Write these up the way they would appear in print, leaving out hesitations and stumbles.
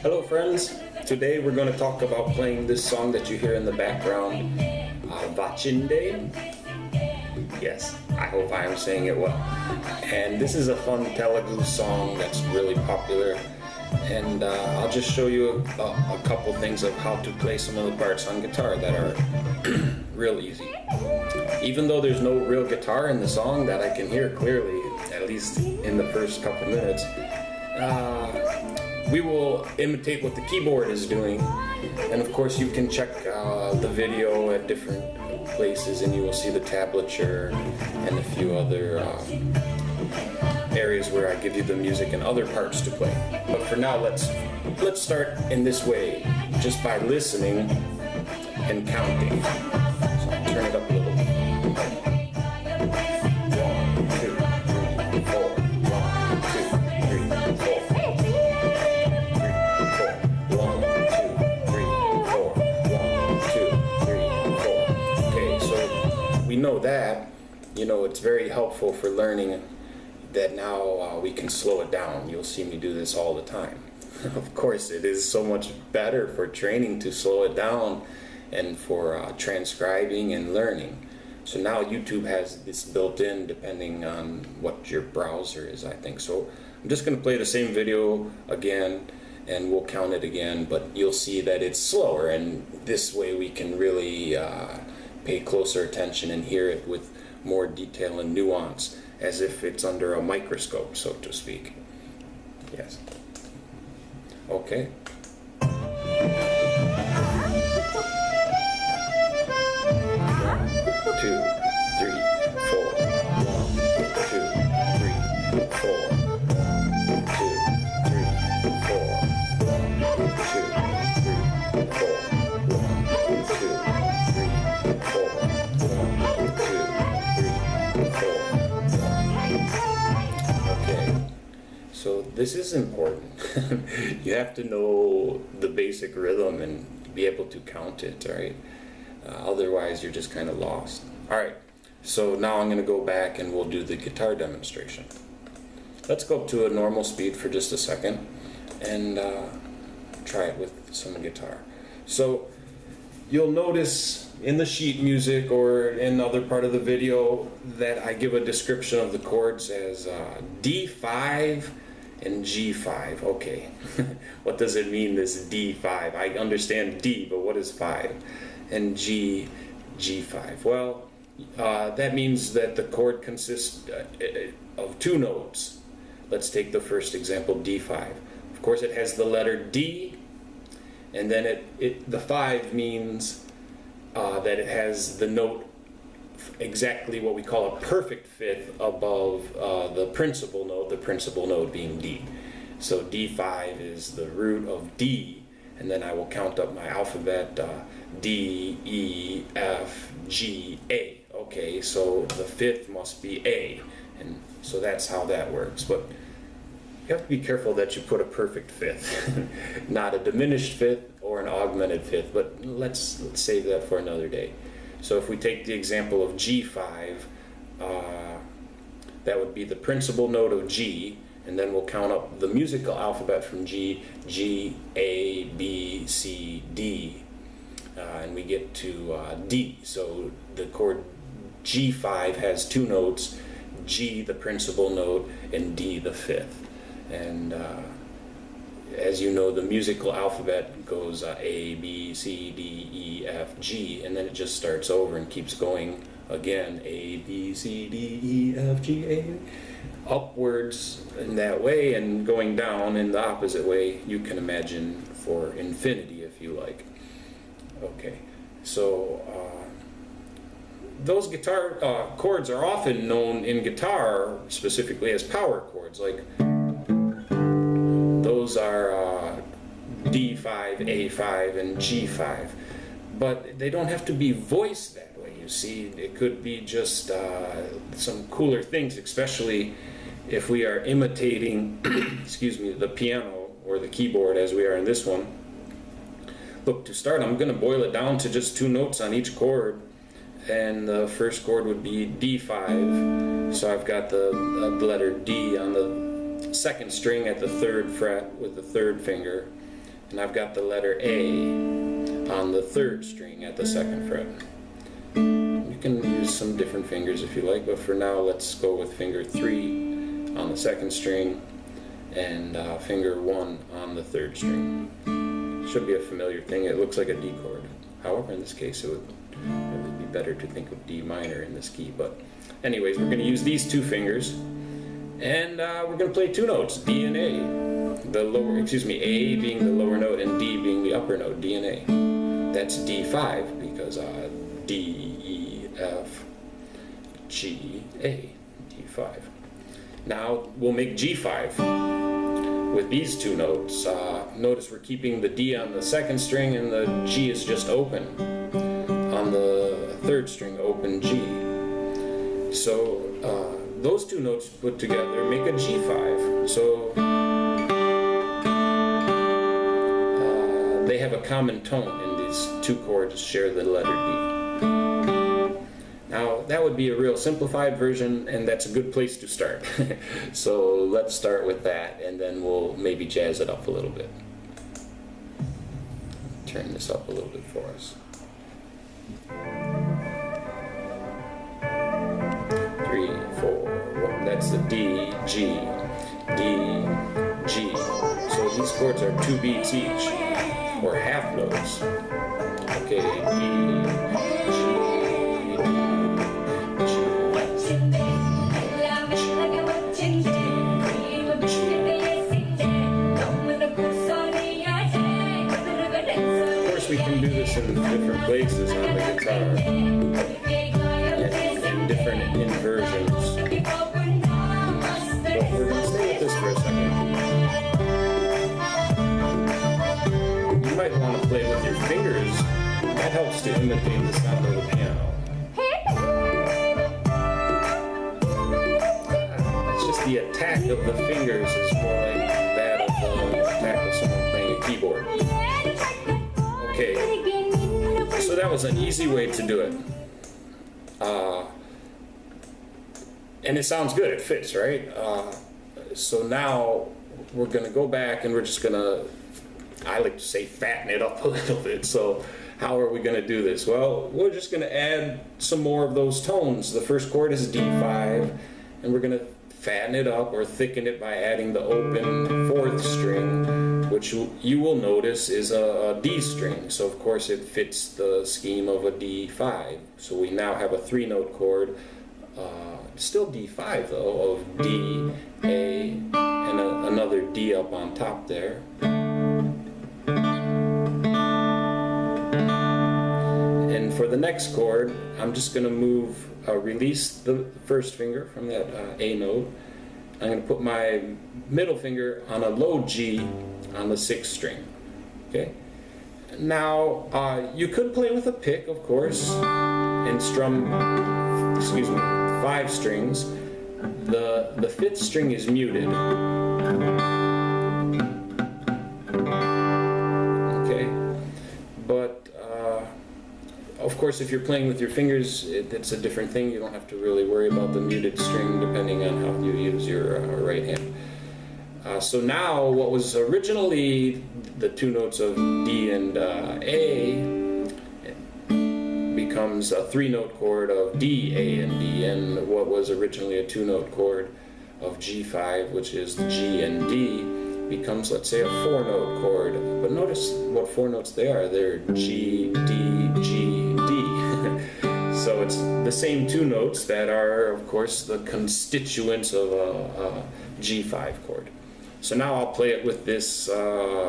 Hello friends, today we're going to talk about playing this song that you hear in the background, Vachinde. Yes, I hope I am saying it well. And this is a fun Telugu song that's really popular, and I'll just show you a couple things of how to play some of the parts on guitar that are real easy. Even though there's no real guitar in the song that I can hear clearly, at least in the first couple minutes, we will imitate what the keyboard is doing, and of course you can check the video at different places and you will see the tablature and a few other areas where I give you the music and other parts to play. But for now, let's start in this way, just by listening and counting. So I'll turn it up a little bit. 1, 2, 3, 4. 1, 2, 3, 4. 1, 2, 3, 4. Okay, so we know that, it's very helpful for learning that now we can slow it down. You'll see me do this all the time. Of course, it is so much better for training to slow it down and for transcribing and learning. So now YouTube has this built in depending on what your browser is, I think. So I'm just going to play the same video again and we'll count it again, but you'll see that it's slower, and this way we can really pay closer attention and hear it with more detail and nuance, as if it's under a microscope, so to speak. Yes. Okay. 1, 2, 3, 4. 1, 2, 3, 4. 1, 2, 3, 4. 1, 2, 3, 4. 1, 2, 3, 4. 1, 2, 3, 4. Okay. So this is important. You have to know the basic rhythm and be able to count it, right? Otherwise you're just kind of lost. Alright, so now I'm going to go back and we'll do the guitar demonstration. Let's go up to a normal speed for just a second and try it with some guitar. So you'll notice in the sheet music or in other part of the video that I give a description of the chords as D5 and G5. Okay, what does it mean, this D5? I understand D, but what is 5? And G, G5. Well, that means that the chord consists of 2 notes. Let's take the first example, D5. Of course, it has the letter D, and then the 5 means that it has the note exactly what we call a perfect fifth above the principal note being D. So D5 is the root of D, and then I will count up my alphabet, D, E, F, G, A. Okay, so the fifth must be A, and so that's how that works. But you have to be careful that you put a perfect fifth, not a diminished fifth or an augmented fifth, but let's save that for another day. So if we take the example of G5, that would be the principal note of G, and then we'll count up the musical alphabet from G, G, A, B, C, D, and we get to D. So the chord G5 has 2 notes, G the principal note and D the fifth. And as you know, the musical alphabet goes A, B, C, D, E, F, G, and then it just starts over and keeps going again, A, B, C, D, E, F, G, A, upwards in that way, and going down in the opposite way, you can imagine for infinity if you like. Okay, so those guitar chords are often known in guitar specifically as power chords, like those are D5, A5, and G5, but they don't have to be voiced that way. You see, it could be just some cooler things, especially if we are imitating excuse me, the piano or the keyboard as we are in this one. Look, to start, I'm going to boil it down to just 2 notes on each chord, and the first chord would be D5, so I've got the letter D on the second string at the 3rd fret with the 3rd finger, and I've got the letter A on the 3rd string at the 2nd fret. You can use some different fingers if you like, but for now let's go with finger 3 on the 2nd string and finger 1 on the 3rd string. Should be a familiar thing. It looks like a D chord. However, in this case it would really be better to think of D minor in this key. But anyways, we're going to use these 2 fingers, and we're going to play 2 notes, D and A. The lower, excuse me, A being the lower note and D being the upper note, D and A. That's D5 because D, E, F, G, A, D5. Now we'll make G5 with these 2 notes. Notice we're keeping the D on the 2nd string and the G is just open. On the 3rd string, open G. So those 2 notes put together make a G5. So they have a common tone, and these 2 chords share the letter D. Now that would be a real simplified version, and that's a good place to start. So let's start with that, and then we'll maybe jazz it up a little bit. Turn this up a little bit for us. 3, 4, 1. That's the D, G, D, G. So these chords are 2 beats each, or half notes. Okay, D, G, we can do this in different places on the guitar, and in different inversions. But we're going to stay with this for a second. You might want to play with your fingers. That helps to imitate the sound of the piano. It's just the attack of the fingers is more like that of the attack of someone playing a keyboard. Okay, so that was an easy way to do it. And it sounds good, it fits, right? So now we're going to go back and we're just going to, I like to say, fatten it up a little bit. So how are we going to do this? Well, we're just going to add some more of those tones. The first chord is D5, and we're going to fatten it up or thicken it by adding the open 4th string, which you will notice is a D string. So of course it fits the scheme of a D5. So we now have a 3-note chord, still D5 though, of D, A, and another D up on top there. And for the next chord, I'm just going to move, release the 1st finger from that A note. I'm going to put my middle finger on a low G on the 6th string. Okay. Now you could play with a pick, of course, and strum, 5 strings. The 5th string is muted. Okay, but of course, if you're playing with your fingers, it's a different thing. You don't have to really worry about the muted string depending on how you use your right hand. So now what was originally the 2 notes of D and A becomes a 3-note chord of D, A, and D, and what was originally a 2-note chord of G5, which is G and D, becomes, let's say, a 4-note chord. But notice what 4 notes they are. They're G, D, G, D. So it's the same 2 notes that are, of course, the constituents of a G5 chord. So now I'll play it with this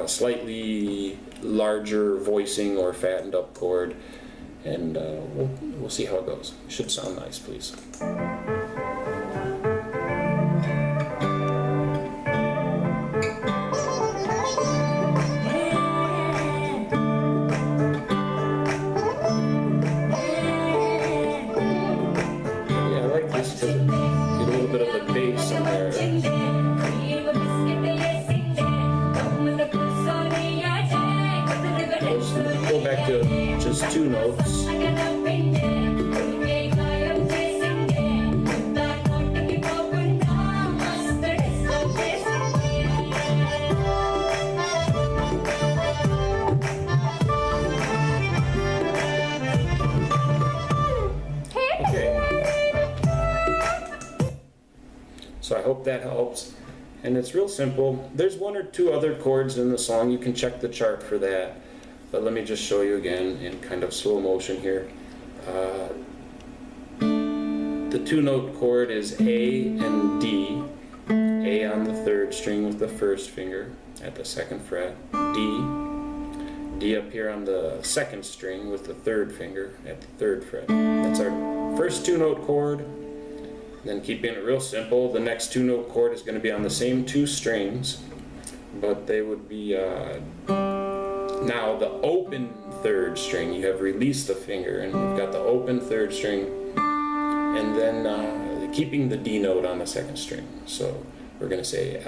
slightly larger voicing or fattened up chord, and we'll see how it goes. It should sound nice, please. Yeah, I like this because it get a little bit of the bass in there. Go back to just 2 notes. hope that helps. And it's real simple. There's one or two other chords in the song. You can check the chart for that. But let me just show you again in kind of slow motion here. The 2-note chord is A and D. A on the 3rd string with the 1st finger at the 2nd fret. D. D up here on the 2nd string with the 3rd finger at the 3rd fret. That's our first 2-note chord. Then keeping it real simple, the next 2-note chord is going to be on the same 2 strings, but they would be now the open 3rd string. You have released the finger and you've got the open 3rd string, and then keeping the D note on the 2nd string. So we're going to say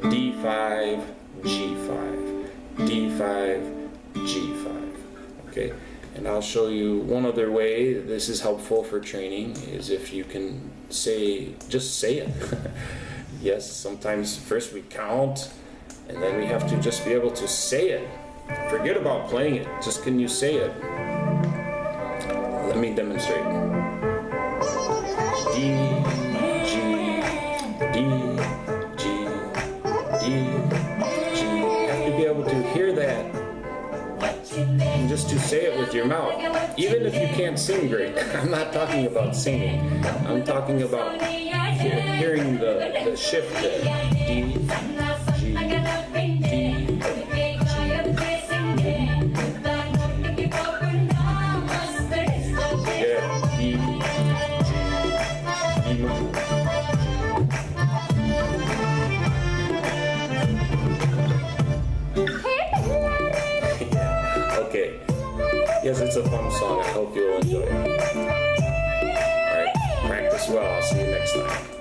D5, G5, D5, G5. Okay, and I'll show you one other way this is helpful for training is if you can just say it. Yes, sometimes first we count and then we have to just be able to say it. Forget about playing it, just can you say it? Let me demonstrate. D, G, D, G, D, G. You have to be able to hear that and just to say it with your mouth, even if you can't sing great. I'm not talking about singing. I'm talking about hearing the shift there. D, G, D, G, yeah, D, Okay. Yes, it's a fun song. I hope you'll enjoy it. Alright, practice well. I'll see you next time.